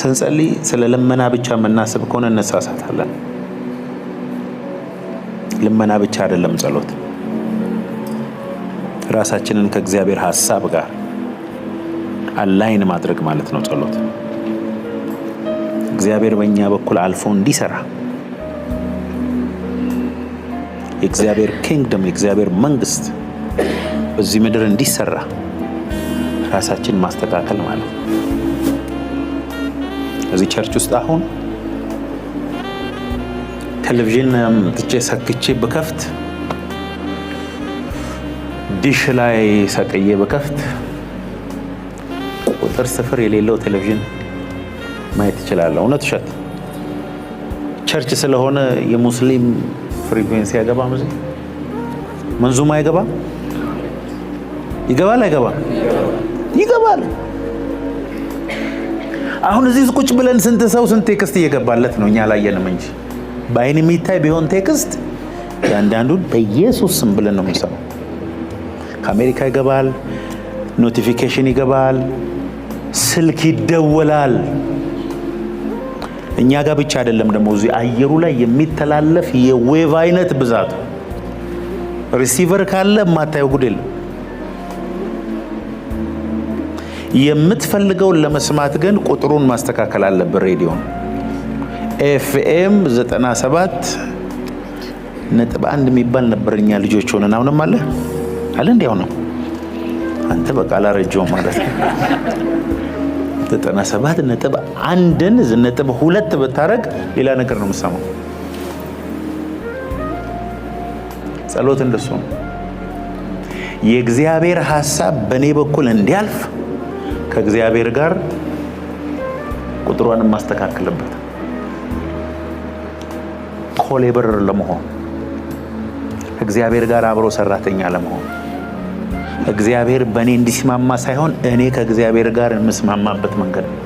ስንጸልይ ስለ ልመና ብቻ የምናስብ ከሆነ እንሳሳታለን። ልመና ብቻ አይደለም ጸሎት፣ ራሳችንን ከእግዚአብሔር ሐሳብ ጋር አላይን ማድረግ ማለት ነው ጸሎት። እግዚአብሔር በእኛ በኩል አልፎ እንዲሰራ የእግዚአብሔር ኪንግደም የእግዚአብሔር መንግስት በዚህ ምድር እንዲሰራ ራሳችን ማስተካከል ማለት ነው። እዚህ ቸርች ውስጥ አሁን ቴሌቪዥን ትቼ ሰክቼ በከፍት ዲሽ ላይ ሰቅዬ በከፍት ቁጥር ስፍር የሌለው ቴሌቪዥን ማየት ይችላለሁ። እውነት ውሸት? ቸርች ስለሆነ የሙስሊም ፍሪኩዌንሲ አይገባም፣ እዚህ መንዙማ አይገባም። ይገባል አይገባም? ይገባል። አሁን እዚህ ቁጭ ብለን ስንት ሰው ስንት ቴክስት እየገባለት ነው፣ እኛ አላየንም እንጂ በአይን የሚታይ ቢሆን ቴክስት ያንዳንዱን በኢየሱስ ስም ብለን ነው የምንሰማው። ከአሜሪካ ይገባል፣ ኖቲፊኬሽን ይገባል፣ ስልክ ይደወላል። እኛ ጋር ብቻ አይደለም ደግሞ እዚህ አየሩ ላይ የሚተላለፍ የዌቭ አይነት ብዛቱ ሪሲቨር ካለ የማታየው ጉድ የለም። የምትፈልገውን ለመስማት ግን ቁጥሩን ማስተካከል አለብን። ሬዲዮን ኤፍኤም 97.1 የሚባል ነበር እኛ ልጆች ሆነን። አሁንም አለ እንዲያው ነው። አንተ በቃ አላረጀውም ማለት ነው። 97.1ን 2 ብታረግ ሌላ ነገር ነው የምሰማው። ጸሎት እንደሱ ነው። የእግዚአብሔር ሐሳብ በኔ በኩል እንዲያልፍ ከእግዚአብሔር ጋር ቁጥሯን ማስተካከልበት ኮሌበር ለመሆን እግዚአብሔር ጋር አብሮ ሰራተኛ ለመሆን እግዚአብሔር በእኔ እንዲስማማ ሳይሆን እኔ ከእግዚአብሔር ጋር የምስማማበት መንገድ ነው።